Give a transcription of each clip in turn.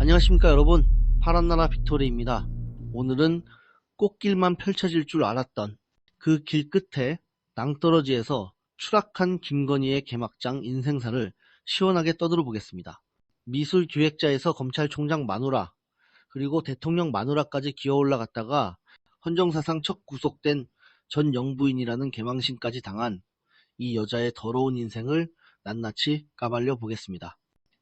안녕하십니까 여러분, 파란나라 빅토리입니다. 오늘은 꽃길만 펼쳐질 줄 알았던 그 길 끝에 낭떠러지에서 추락한 김건희의 개막장 인생사를 시원하게 떠들어 보겠습니다. 미술기획자에서 검찰총장 마누라, 그리고 대통령 마누라까지 기어 올라갔다가 헌정사상 첫 구속된 전 영부인이라는 개망신까지 당한 이 여자의 더러운 인생을 낱낱이 까발려 보겠습니다.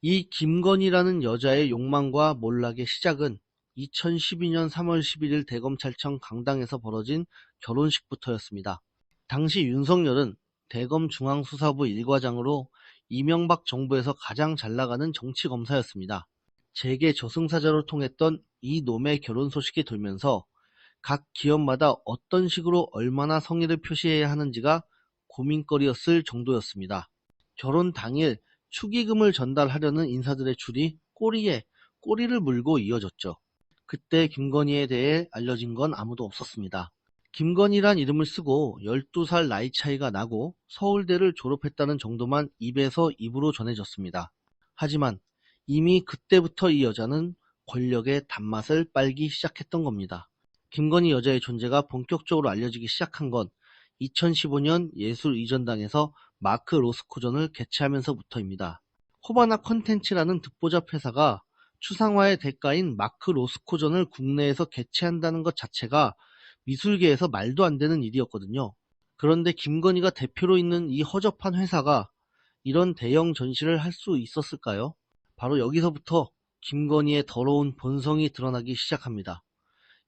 이 김건희라는 여자의 욕망과 몰락의 시작은 2012년 3월 11일 대검찰청 강당에서 벌어진 결혼식부터였습니다. 당시 윤석열은 대검 중앙수사부 1과장으로 이명박 정부에서 가장 잘나가는 정치검사였습니다. 재계 저승사자로 통했던 이 놈의 결혼 소식이 돌면서 각 기업마다 어떤 식으로 얼마나 성의를 표시해야 하는지가 고민거리였을 정도였습니다. 결혼 당일 축의금을 전달하려는 인사들의 줄이 꼬리에 꼬리를 물고 이어졌죠. 그때 김건희에 대해 알려진 건 아무도 없었습니다. 김건희란 이름을 쓰고 12살 나이 차이가 나고 서울대를 졸업했다는 정도만 입에서 입으로 전해졌습니다. 하지만 이미 그때부터 이 여자는 권력의 단맛을 빨기 시작했던 겁니다. 김건희 여자의 존재가 본격적으로 알려지기 시작한 건 2015년 예술이전당에서 마크 로스코전을 개최하면서부터입니다. 코바나 컨텐츠라는 듣보잡 회사가 추상화의 대가인 마크 로스코전을 국내에서 개최한다는 것 자체가 미술계에서 말도 안 되는 일이었거든요. 그런데 김건희가 대표로 있는 이 허접한 회사가 이런 대형 전시를 할 수 있었을까요? 바로 여기서부터 김건희의 더러운 본성이 드러나기 시작합니다.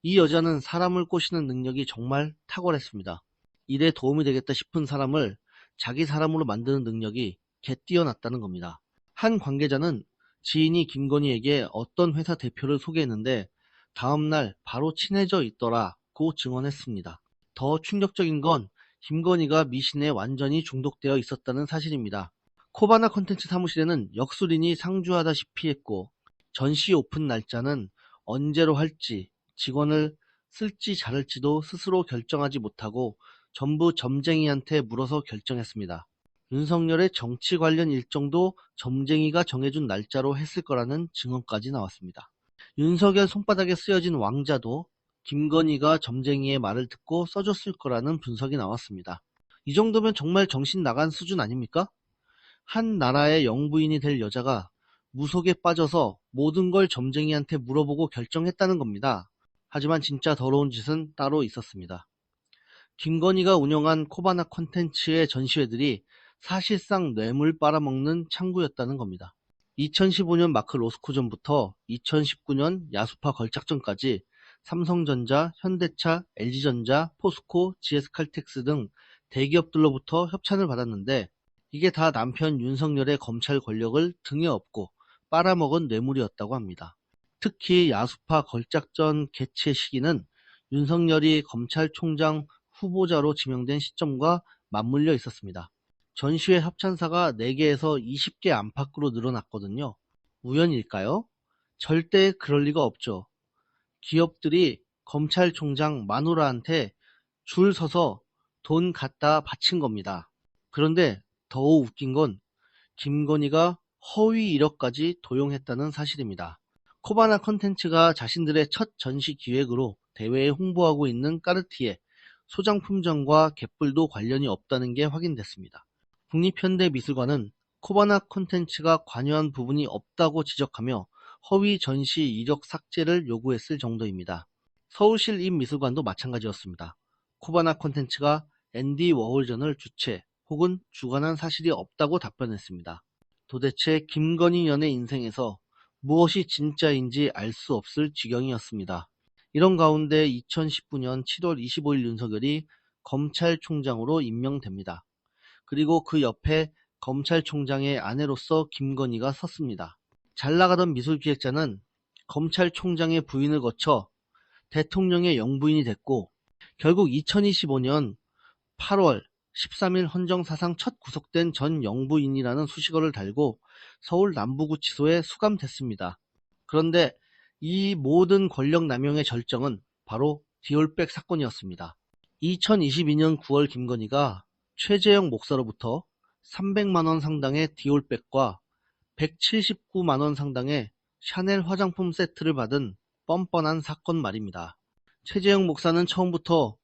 이 여자는 사람을 꼬시는 능력이 정말 탁월했습니다. 일에 도움이 되겠다 싶은 사람을 자기 사람으로 만드는 능력이 개뛰어났다는 겁니다. 한 관계자는 지인이 김건희에게 어떤 회사 대표를 소개했는데 다음날 바로 친해져 있더라고 증언했습니다. 더 충격적인 건 김건희가 미신에 완전히 중독되어 있었다는 사실입니다. 코바나 컨텐츠 사무실에는 역술인이 상주하다시피 했고 전시 오픈 날짜는 언제로 할지 직원을 쓸지 자를지도 스스로 결정하지 못하고 전부 점쟁이한테 물어서 결정했습니다. 윤석열의 정치 관련 일정도 점쟁이가 정해준 날짜로 했을 거라는 증언까지 나왔습니다. 윤석열 손바닥에 쓰여진 왕자도 김건희가 점쟁이의 말을 듣고 써줬을 거라는 분석이 나왔습니다. 이 정도면 정말 정신 나간 수준 아닙니까? 한 나라의 영부인이 될 여자가 무속에 빠져서 모든 걸 점쟁이한테 물어보고 결정했다는 겁니다. 하지만 진짜 더러운 짓은 따로 있었습니다. 김건희가 운영한 코바나 콘텐츠의 전시회들이 사실상 뇌물 빨아먹는 창구였다는 겁니다. 2015년 마크 로스코전부터 2019년 야수파 걸작전까지 삼성전자, 현대차, LG전자, 포스코, GS칼텍스 등 대기업들로부터 협찬을 받았는데 이게 다 남편 윤석열의 검찰 권력을 등에 업고 빨아먹은 뇌물이었다고 합니다. 특히 야수파 걸작전 개최 시기는 윤석열이 검찰총장 후보자로 지명된 시점과 맞물려 있었습니다. 전시회 협찬사가 4개에서 20개 안팎으로 늘어났거든요. 우연일까요? 절대 그럴 리가 없죠. 기업들이 검찰총장 마누라한테 줄 서서 돈 갖다 바친 겁니다. 그런데 더 웃긴 건 김건희가 허위 이력까지 도용했다는 사실입니다. 코바나 컨텐츠가 자신들의 첫 전시 기획으로 대회에 홍보하고 있는 까르티에 소장품점과 갯불도 관련이 없다는 게 확인됐습니다. 국립현대미술관은 코바나 콘텐츠가 관여한 부분이 없다고 지적하며 허위 전시 이력 삭제를 요구했을 정도입니다. 서울시립미술관도 마찬가지였습니다. 코바나 콘텐츠가 앤디 워홀전을 주최 혹은 주관한 사실이 없다고 답변했습니다. 도대체 김건희 연의 인생에서 무엇이 진짜인지 알 수 없을 지경이었습니다. 이런 가운데 2019년 7월 25일 윤석열이 검찰총장으로 임명됩니다. 그리고 그 옆에 검찰총장의 아내로서 김건희가 섰습니다. 잘 나가던 미술기획자는 검찰총장의 부인을 거쳐 대통령의 영부인이 됐고 결국 2025년 8월 13일 헌정사상 첫 구속된 전 영부인이라는 수식어를 달고 서울 남부구치소에 수감됐습니다. 그런데 이 모든 권력 남용의 절정은 바로 디올백 사건이었습니다. 2022년 9월 김건희가 최재형 목사로부터 300만원 상당의 디올백과 179만원 상당의 샤넬 화장품 세트를 받은 뻔뻔한 사건 말입니다. 최재형 목사는 처음부터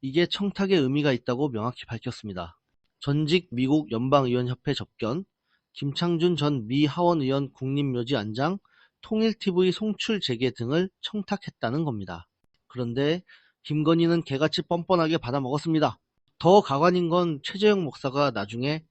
이게 청탁의 의미가 있다고 명확히 밝혔습니다. 전직 미국 연방의원협회 접견, 김창준 전 미 하원의원 국립묘지 안장, 통일TV 송출 재개 등을 청탁했다는 겁니다. 그런데 김건희는 개같이 뻔뻔하게 받아먹었습니다. 더 가관인 건 최재형 목사가 나중에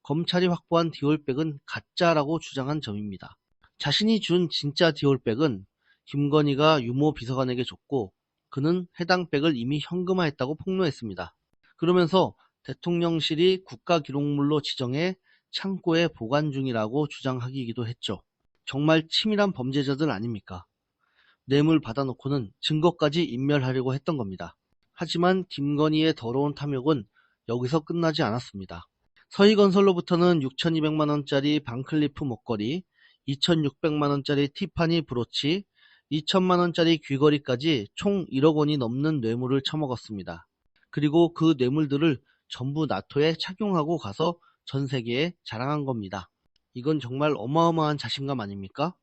검찰이 확보한 디올백은 가짜라고 주장한 점입니다. 자신이 준 진짜 디올백은 김건희가 유모 비서관에게 줬고 그는 해당 백을 이미 현금화했다고 폭로했습니다. 그러면서 대통령실이 국가기록물로 지정해 창고에 보관 중이라고 주장하기도 했죠. 정말 치밀한 범죄자들 아닙니까? 뇌물 받아놓고는 증거까지 인멸하려고 했던 겁니다. 하지만 김건희의 더러운 탐욕은 여기서 끝나지 않았습니다. 서희건설로부터는 6,200만원짜리 반클리프 목걸이, 2,600만원짜리 티파니 브로치, 2천만원짜리 귀걸이까지 총 1억 원이 넘는 뇌물을 처먹었습니다. 그리고 그 뇌물들을 전부 나토에 착용하고 가서 전 세계에 자랑한 겁니다. 이건 정말 어마어마한 자신감 아닙니까?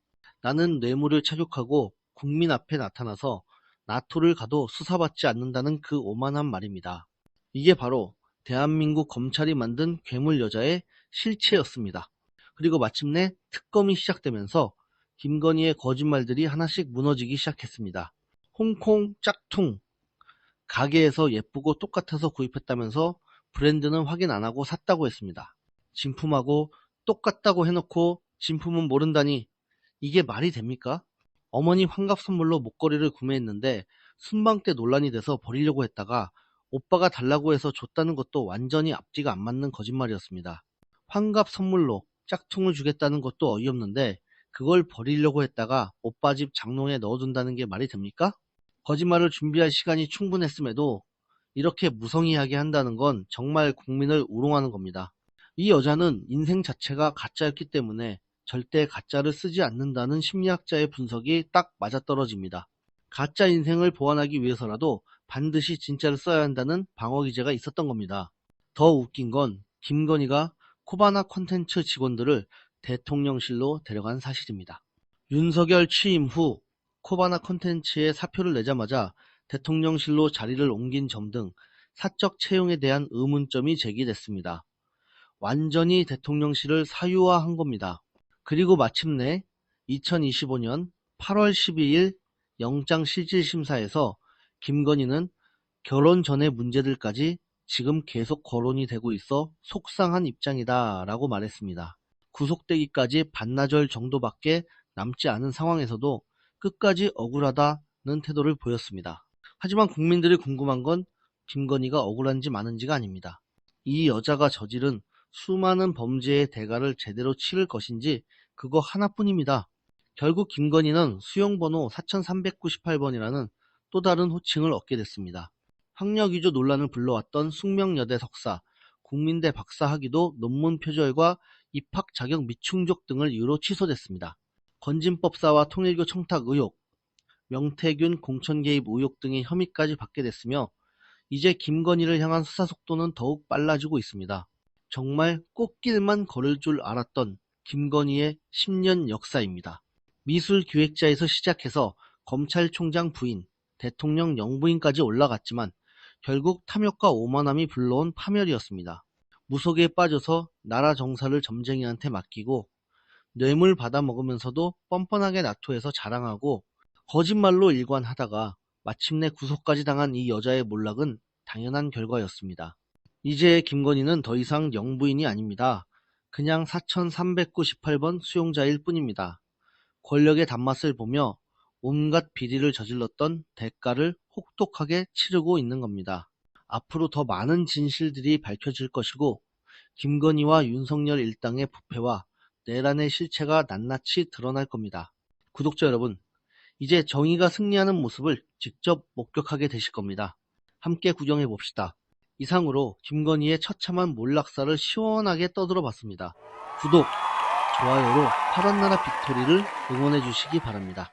나는 뇌물을 착용하고 국민 앞에 나타나서 나토를 가도 수사받지 않는다는 그 오만한 말입니다. 이게 바로 대한민국 검찰이 만든 괴물 여자의 실체였습니다. 그리고 마침내 특검이 시작되면서 김건희의 거짓말들이 하나씩 무너지기 시작했습니다. 홍콩 짝퉁, 가게에서 예쁘고 똑같아서 구입했다면서 브랜드는 확인 안 하고 샀다고 했습니다. 진품하고 똑같다고 해놓고 진품은 모른다니 이게 말이 됩니까? 어머니 환갑 선물로 목걸이를 구매했는데 순방 때 논란이 돼서 버리려고 했다가 오빠가 달라고 해서 줬다는 것도 완전히 앞뒤가 안 맞는 거짓말이었습니다. 환갑 선물로 짝퉁을 주겠다는 것도 어이없는데 그걸 버리려고 했다가 오빠 집 장롱에 넣어둔다는 게 말이 됩니까? 거짓말을 준비할 시간이 충분했음에도 이렇게 무성의하게 한다는 건 정말 국민을 우롱하는 겁니다. 이 여자는 인생 자체가 가짜였기 때문에 절대 가짜를 쓰지 않는다는 심리학자의 분석이 딱 맞아떨어집니다. 가짜 인생을 보완하기 위해서라도 반드시 진짜를 써야 한다는 방어 기제가 있었던 겁니다. 더 웃긴 건 김건희가 코바나 콘텐츠 직원들을 대통령실로 데려간 사실입니다. 윤석열 취임 후 코바나 콘텐츠에 사표를 내자마자 대통령실로 자리를 옮긴 점 등 사적 채용에 대한 의문점이 제기됐습니다. 완전히 대통령실을 사유화한 겁니다. 그리고 마침내 2025년 8월 12일 영장실질심사에서 김건희는 결혼 전의 문제들까지 지금 계속 거론이 되고 있어 속상한 입장이다 라고 말했습니다. 구속되기까지 반나절 정도밖에 남지 않은 상황에서도 끝까지 억울하다는 태도를 보였습니다. 하지만 국민들이 궁금한 건 김건희가 억울한지 많은지가 아닙니다. 이 여자가 저지른 수많은 범죄의 대가를 제대로 치를 것인지 그거 하나뿐입니다. 결국 김건희는 수용번호 4398번이라는 또 다른 호칭을 얻게 됐습니다. 학력위조 논란을 불러왔던 숙명여대 석사, 국민대 박사 학위도 논문 표절과 입학 자격 미충족 등을 이유로 취소됐습니다. 건진법사와 통일교 청탁 의혹, 명태균 공천 개입 의혹 등의 혐의까지 받게 됐으며 이제 김건희를 향한 수사 속도는 더욱 빨라지고 있습니다. 정말 꽃길만 걸을 줄 알았던 김건희의 10년 역사입니다. 미술기획자에서 시작해서 검찰총장 부인, 대통령 영부인까지 올라갔지만 결국 탐욕과 오만함이 불러온 파멸이었습니다. 무속에 빠져서 나라 정사를 점쟁이한테 맡기고 뇌물 받아먹으면서도 뻔뻔하게 나토해서 자랑하고 거짓말로 일관하다가 마침내 구속까지 당한 이 여자의 몰락은 당연한 결과였습니다. 이제 김건희는 더 이상 영부인이 아닙니다. 그냥 4398번 수용자일 뿐입니다. 권력의 단맛을 보며 온갖 비리를 저질렀던 대가를 혹독하게 치르고 있는 겁니다. 앞으로 더 많은 진실들이 밝혀질 것이고 김건희와 윤석열 일당의 부패와 내란의 실체가 낱낱이 드러날 겁니다. 구독자 여러분, 이제 정의가 승리하는 모습을 직접 목격하게 되실 겁니다. 함께 구경해 봅시다. 이상으로 김건희의 처참한 몰락사를 시원하게 떠들어 봤습니다. 구독, 좋아요로 파란나라 빅토리를 응원해 주시기 바랍니다.